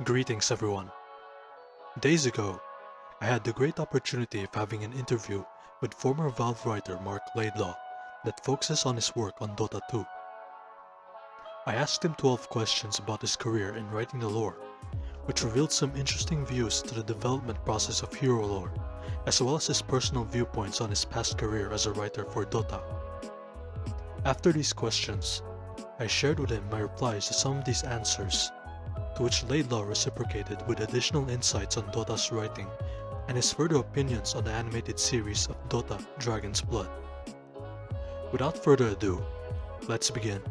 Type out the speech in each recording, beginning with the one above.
Greetings everyone. Days ago, I had the great opportunity of having an interview with former Valve writer Marc Laidlaw that focuses on his work on Dota 2. I asked him 12 questions about his career in writing the lore, which revealed some interesting views to the development process of hero lore, as well as his personal viewpoints on his past career as a writer for Dota. After these questions, I shared with him my replies to some of these answers, to which Laidlaw reciprocated with additional insights on Dota's writing and his further opinions on the animated series of Dota Dragon's Blood. Without further ado, let's begin.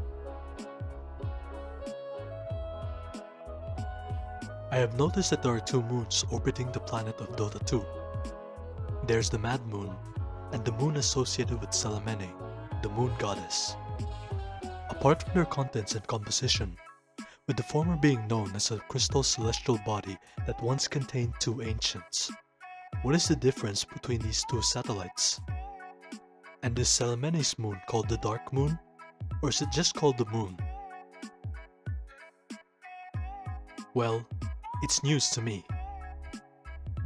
I have noticed that there are two moons orbiting the planet of Dota 2. There's the Mad Moon, and the moon associated with Salamene, the moon goddess. Apart from their contents and composition, with the former being known as a crystal celestial body that once contained two ancients, what is the difference between these two satellites? And is Salamene's moon called the Dark Moon, or is it just called the Moon? Well, it's news to me.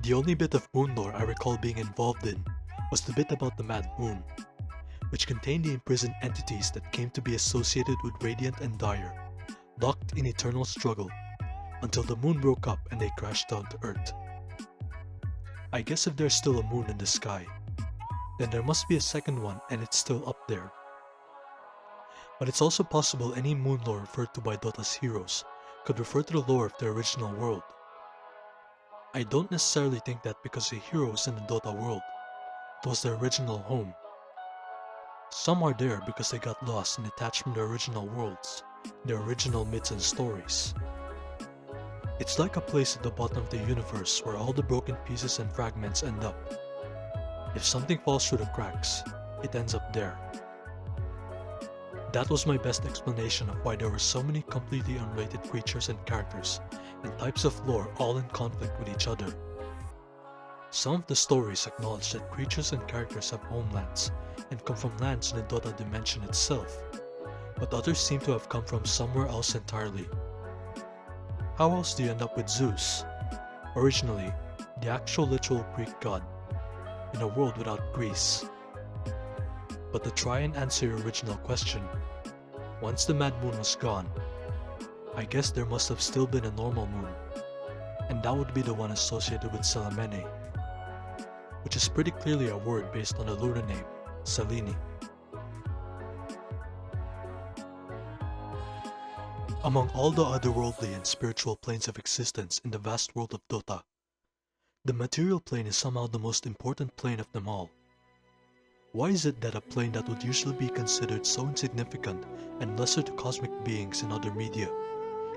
The only bit of moon lore I recall being involved in was the bit about the Mad Moon, which contained the imprisoned entities that came to be associated with Radiant and Dire, locked in eternal struggle, until the moon broke up and they crashed down to Earth. I guess if there's still a moon in the sky, then there must be a second one and it's still up there. But it's also possible any moon lore referred to by Dota's heroes could refer to the lore of the original world. I don't necessarily think that because a hero is in the Dota world, it was their original home. Some are there because they got lost and detached from the original worlds, their original myths and stories. It's like a place at the bottom of the universe where all the broken pieces and fragments end up. If something falls through the cracks, it ends up there. That was my best explanation of why there were so many completely unrelated creatures and characters and types of lore all in conflict with each other. Some of the stories acknowledge that creatures and characters have homelands and come from lands in the Dota dimension itself, but others seem to have come from somewhere else entirely. How else do you end up with Zeus, originally the actual literal Greek god, in a world without Greece? But to try and answer your original question, once the Mad Moon was gone, I guess there must have still been a normal moon, and that would be the one associated with Salamene, which is pretty clearly a word based on the lunar name, Selene. Among all the otherworldly and spiritual planes of existence in the vast world of Dota, the material plane is somehow the most important plane of them all. Why is it that a plane that would usually be considered so insignificant and lesser to cosmic beings in other media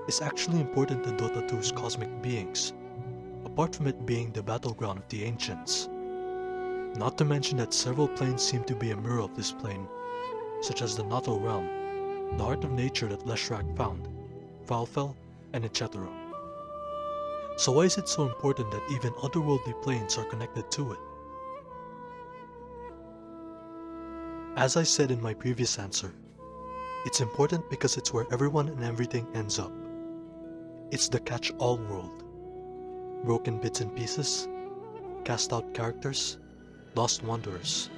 is actually important to Dota 2's cosmic beings, apart from it being the battleground of the ancients? Not to mention that several planes seem to be a mirror of this plane, such as the Natal Realm, the heart of nature that Leshrac found, Valfell, and etc. So why is it so important that even otherworldly planes are connected to it? As I said in my previous answer, it's important because it's where everyone and everything ends up. It's the catch-all world. Broken bits and pieces, cast-out characters, lost wanderers.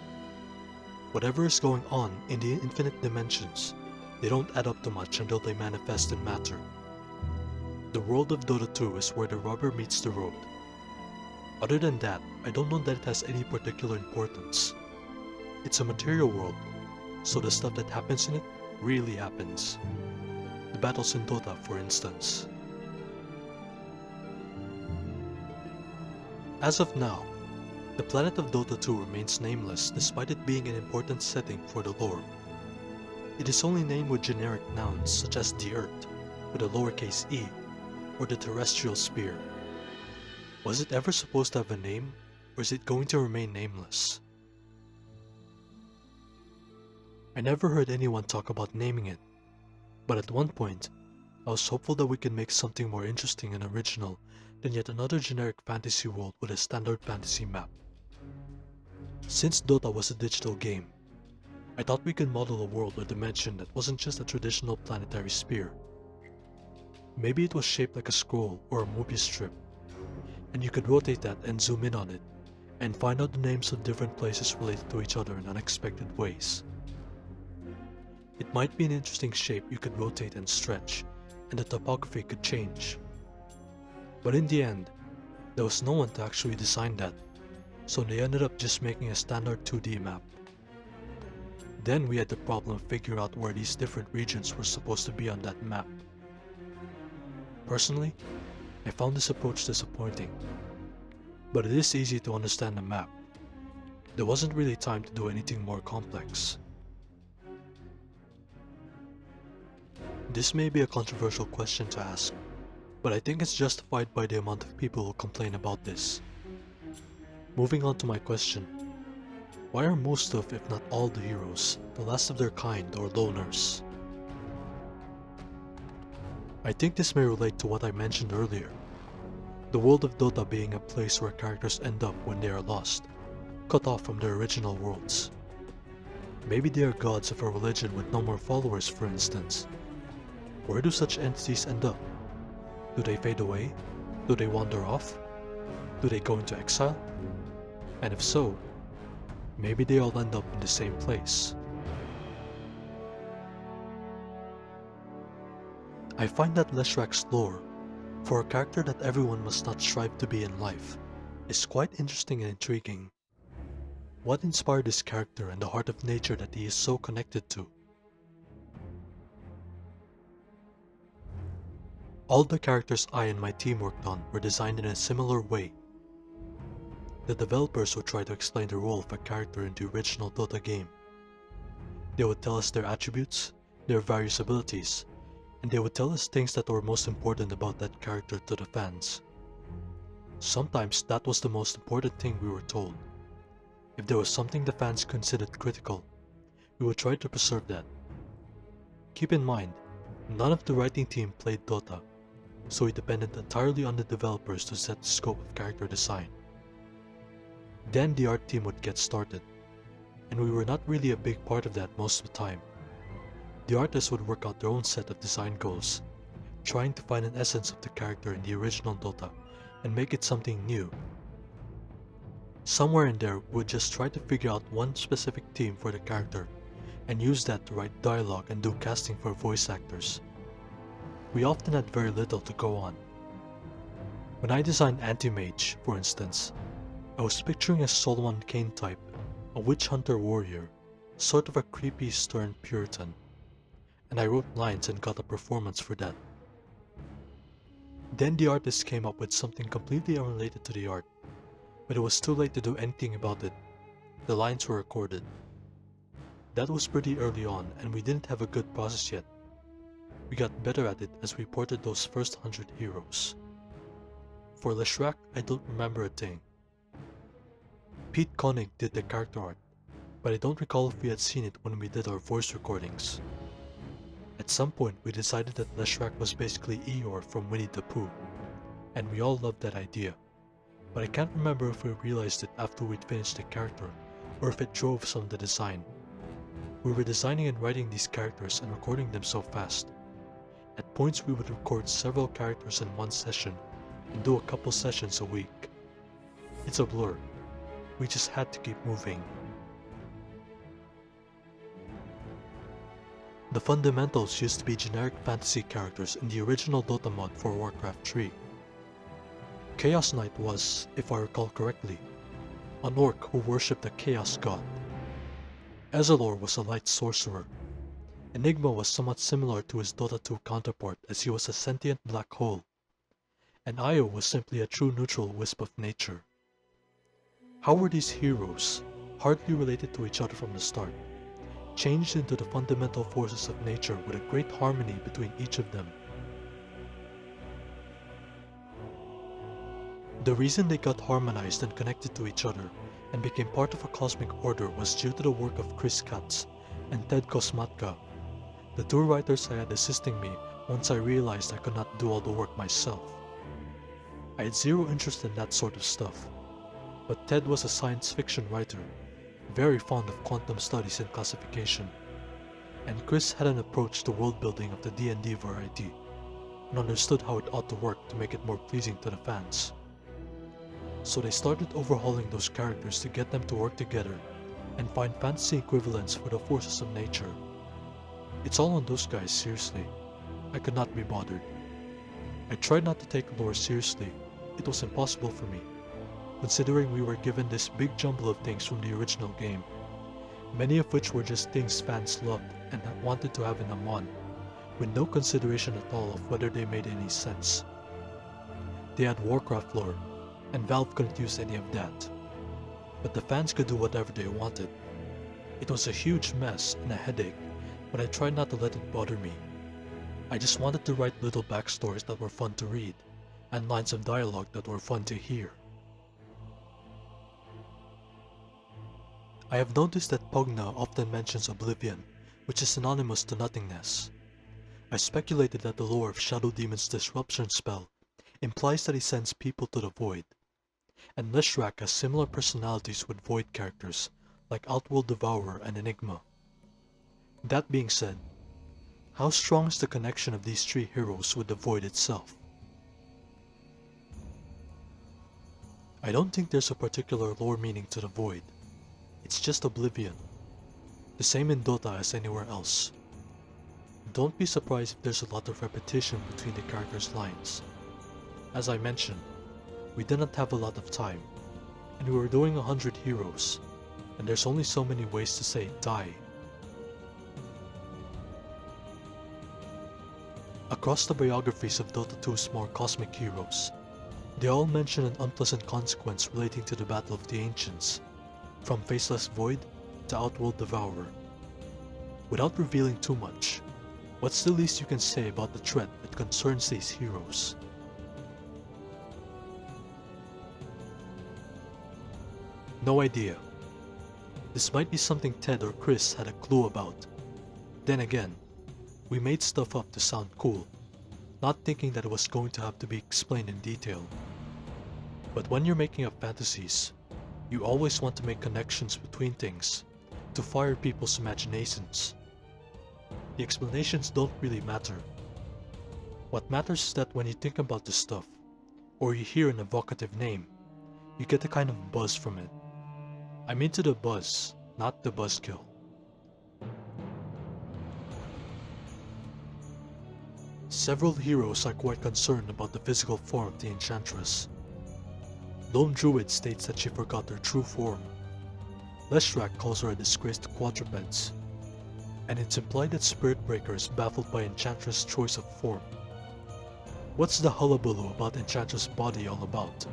Whatever is going on in the infinite dimensions, they don't add up to much until they manifest in matter. The world of Dota 2 is where the rubber meets the road. Other than that, I don't know that it has any particular importance. It's a material world, so the stuff that happens in it really happens. The battles in Dota, for instance. As of now, the planet of Dota 2 remains nameless despite it being an important setting for the lore. It is only named with generic nouns such as the Earth, with a lowercase e, or the terrestrial sphere. Was it ever supposed to have a name, or is it going to remain nameless? I never heard anyone talk about naming it, but at one point, I was hopeful that we could make something more interesting and original than yet another generic fantasy world with a standard fantasy map. Since Dota was a digital game, I thought we could model a world or dimension that wasn't just a traditional planetary sphere. Maybe it was shaped like a scroll or a movie strip, and you could rotate that and zoom in on it, and find out the names of different places related to each other in unexpected ways. It might be an interesting shape you could rotate and stretch, and the topography could change. But in the end, there was no one to actually design that, so they ended up just making a standard 2D map. Then we had the problem of figuring out where these different regions were supposed to be on that map. Personally, I found this approach disappointing, but it is easy to understand the map. There wasn't really time to do anything more complex. This may be a controversial question to ask, but I think it's justified by the amount of people who complain about this. Moving on to my question. Why are most of, if not all, the heroes the last of their kind or loners? I think this may relate to what I mentioned earlier. The world of Dota being a place where characters end up when they are lost, cut off from their original worlds. Maybe they are gods of a religion with no more followers, for instance. Where do such entities end up? Do they fade away? Do they wander off? Do they go into exile? And if so, maybe they all end up in the same place. I find that Leshrak's lore, for a character that everyone must not strive to be in life, is quite interesting and intriguing. What inspired this character and the heart of nature that he is so connected to? All the characters I and my team worked on were designed in a similar way. The developers would try to explain the role of a character in the original Dota game. They would tell us their attributes, their various abilities, and they would tell us things that were most important about that character to the fans. Sometimes that was the most important thing we were told. If there was something the fans considered critical, we would try to preserve that. Keep in mind, none of the writing team played Dota, so we depended entirely on the developers to set the scope of character design. Then the art team would get started, and we were not really a big part of that most of the time. The artists would work out their own set of design goals, trying to find an essence of the character in the original Dota and make it something new. Somewhere in there, we would just try to figure out one specific theme for the character and use that to write dialogue and do casting for voice actors. We often had very little to go on. When I designed Anti-Mage, for instance, I was picturing a Solomon Kane type, a witch hunter warrior, sort of a creepy stern Puritan, and I wrote lines and got a performance for that. Then the artist came up with something completely unrelated to the art, but it was too late to do anything about it. The lines were recorded. That was pretty early on, and we didn't have a good process yet. We got better at it as we ported those first 100 heroes. For Leshrak, I don't remember a thing. Pete Koenig did the character art, but I don't recall if we had seen it when we did our voice recordings. At some point we decided that Leshrak was basically Eeyore from Winnie the Pooh, and we all loved that idea, but I can't remember if we realized it after we'd finished the character, or if it drove some of the design. We were designing and writing these characters and recording them so fast. At points we would record several characters in one session, and do a couple sessions a week. It's a blur. We just had to keep moving. The fundamentals used to be generic fantasy characters in the original Dota mod for Warcraft 3. Chaos Knight was, if I recall correctly, an orc who worshipped a chaos god. Ezalor was a light sorcerer. Enigma was somewhat similar to his Dota 2 counterpart as he was a sentient black hole. And Io was simply a true neutral wisp of nature. How were these heroes, hardly related to each other from the start, changed into the fundamental forces of nature with a great harmony between each of them? The reason they got harmonized and connected to each other and became part of a cosmic order was due to the work of Chris Katz and Ted Kosmatka, the two writers I had assisting me once I realized I could not do all the work myself. I had zero interest in that sort of stuff, but Ted was a science fiction writer, very fond of quantum studies and classification, and Chris had an approach to world building of the D&D variety. and understood how it ought to work to make it more pleasing to the fans. So they started overhauling those characters to get them to work together and find fantasy equivalents for the forces of nature. It's all on those guys, seriously. I could not be bothered. I tried not to take lore seriously. It was impossible for me, considering we were given this big jumble of things from the original game, many of which were just things fans loved and wanted to have in a mon, with no consideration at all of whether they made any sense. They had Warcraft lore, and Valve couldn't use any of that. But the fans could do whatever they wanted. It was a huge mess and a headache, but I tried not to let it bother me. I just wanted to write little backstories that were fun to read, and lines of dialogue that were fun to hear. I have noticed that Pugna often mentions Oblivion, which is synonymous to nothingness. I speculated that the lore of Shadow Demon's disruption spell implies that he sends people to the void, and Leshrac has similar personalities with void characters like Outworld Devourer and Enigma. That being said, how strong is the connection of these three heroes with the void itself? I don't think there's a particular lore meaning to the void. It's just Oblivion, the same in Dota as anywhere else. Don't be surprised if there's a lot of repetition between the characters' lines. As I mentioned, we didn't have a lot of time, and we were doing 100 heroes, and there's only so many ways to say die. Across the biographies of Dota 2's more cosmic heroes, they all mention an unpleasant consequence relating to the Battle of the Ancients, from Faceless Void to Outworld Devourer. Without revealing too much, what's the least you can say about the threat that concerns these heroes? No idea. This might be something Ted or Chris had a clue about. Then again, we made stuff up to sound cool, not thinking that it was going to have to be explained in detail. But when you're making up fantasies, you always want to make connections between things, to fire people's imaginations. The explanations don't really matter. What matters is that when you think about this stuff, or you hear an evocative name, you get a kind of buzz from it. I'm into the buzz, not the buzzkill. Several heroes are quite concerned about the physical form of the Enchantress. Lone Druid states that she forgot her true form. Leshrac calls her a disgraced quadruped, and it's implied that Spiritbreaker is baffled by Enchantress' choice of form. What's the hullabaloo about Enchantress' body all about?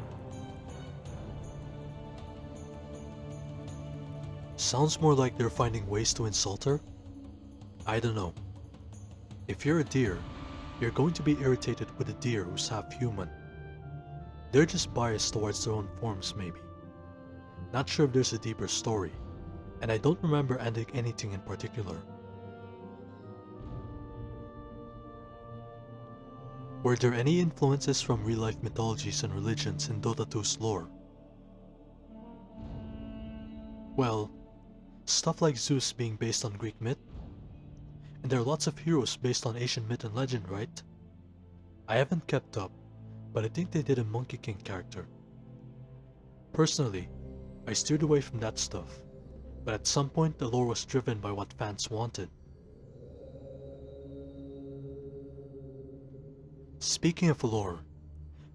Sounds more like they're finding ways to insult her? I don't know. If you're a deer, you're going to be irritated with a deer who's half human. They're just biased towards their own forms maybe. Not sure if there's a deeper story, and I don't remember adding anything in particular. Were there any influences from real-life mythologies and religions in Dota 2's lore? Well, stuff like Zeus being based on Greek myth, and there are lots of heroes based on Asian myth and legend, right? I haven't kept up, but I think they did a Monkey King character. Personally, I steered away from that stuff, but at some point the lore was driven by what fans wanted. Speaking of lore,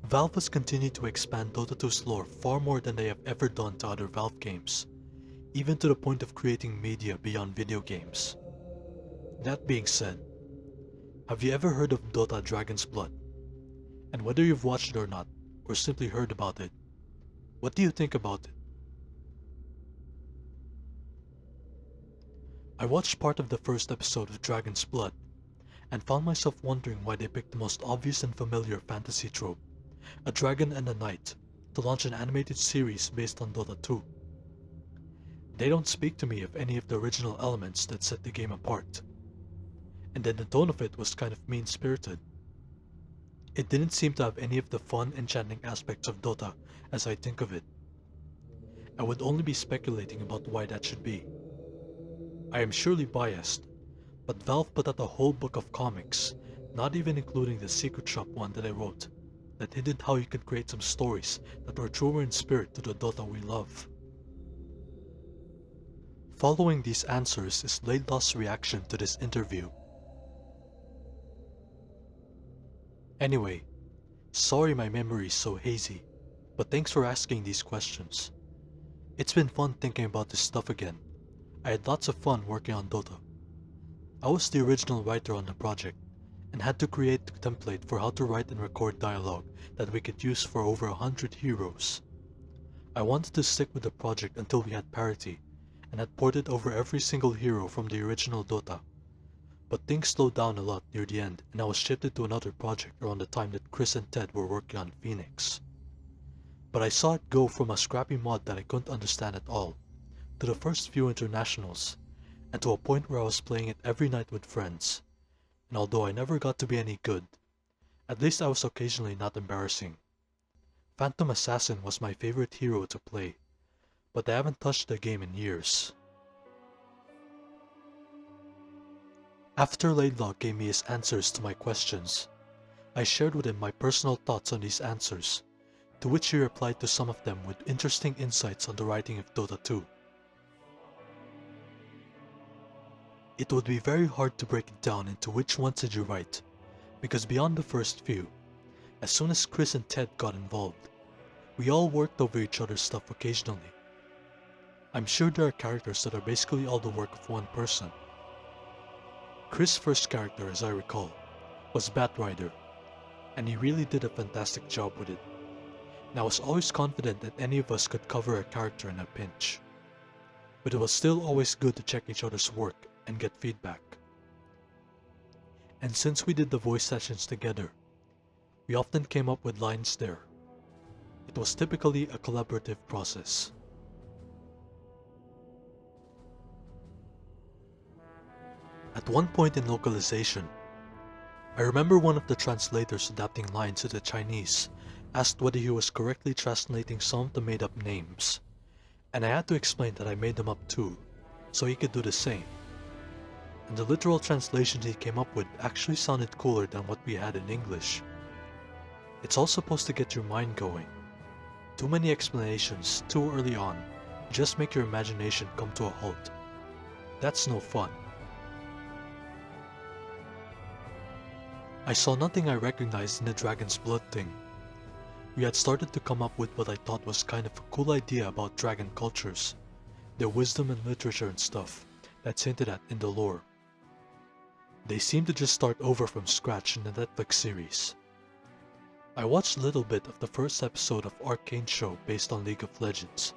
Valve has continued to expand Dota 2's lore far more than they have ever done to other Valve games, even to the point of creating media beyond video games. That being said, have you ever heard of Dota Dragon's Blood? And whether you've watched it or not, or simply heard about it, what do you think about it? I watched part of the first episode of Dragon's Blood, and found myself wondering why they picked the most obvious and familiar fantasy trope, a dragon and a knight, to launch an animated series based on Dota 2. They don't speak to me of any of the original elements that set the game apart. And then the tone of it was kind of mean-spirited. It didn't seem to have any of the fun, enchanting aspects of Dota as I think of it. I would only be speculating about why that should be. I am surely biased, but Valve put out a whole book of comics not even including the secret shop one that I wrote, that hinted how you could create some stories that were truer in spirit to the Dota we love. Following these answers is Laidlaw's reaction to this interview. Anyway, sorry my memory is so hazy, but thanks for asking these questions. It's been fun thinking about this stuff again. I had lots of fun working on Dota. I was the original writer on the project, and had to create the template for how to write and record dialogue that we could use for over 100 heroes. I wanted to stick with the project until we had parity, and had ported over every single hero from the original Dota. But things slowed down a lot near the end, and I was shifted to another project around the time that Chris and Ted were working on Phoenix. But I saw it go from a scrappy mod that I couldn't understand at all, to the first few internationals, and to a point where I was playing it every night with friends. And although I never got to be any good, at least I was occasionally not embarrassing. Phantom Assassin was my favorite hero to play, but I haven't touched the game in years. After Laidlaw gave me his answers to my questions, I shared with him my personal thoughts on these answers, to which he replied to some of them with interesting insights on the writing of Dota 2. It would be very hard to break it down into which ones did you write, because beyond the first few, as soon as Chris and Ted got involved, we all worked over each other's stuff occasionally. I'm sure there are characters that are basically all the work of one person. Chris' first character, as I recall, was Batrider, and he really did a fantastic job with it, and I was always confident that any of us could cover a character in a pinch. But it was still always good to check each other's work and get feedback. And since we did the voice sessions together, we often came up with lines there. It was typically a collaborative process. At one point in localization, I remember one of the translators adapting lines into Chinese asked whether he was correctly translating some of the made-up names, and I had to explain that I made them up too, so he could do the same. And the literal translations he came up with actually sounded cooler than what we had in English. It's all supposed to get your mind going. Too many explanations too early on just make your imagination come to a halt. That's no fun. I saw nothing I recognized in the Dragon's Blood thing. We had started to come up with what I thought was kind of a cool idea about dragon cultures, their wisdom and literature and stuff that's hinted at in the lore. They seem to just start over from scratch in the Netflix series. I watched a little bit of the first episode of Arcane show based on League of Legends,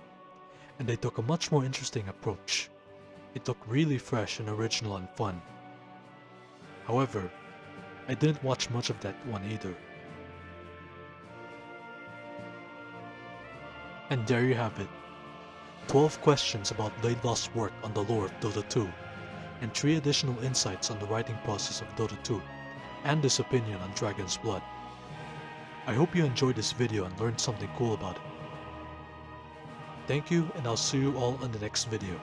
and they took a much more interesting approach. It looked really fresh and original and fun. However, I didn't watch much of that one either. And there you have it. 12 questions about Laidlaw's work on the lore of Dota 2, and 3 additional insights on the writing process of Dota 2, and his opinion on Dragon's Blood. I hope you enjoyed this video and learned something cool about it. Thank you, and I'll see you all in the next video.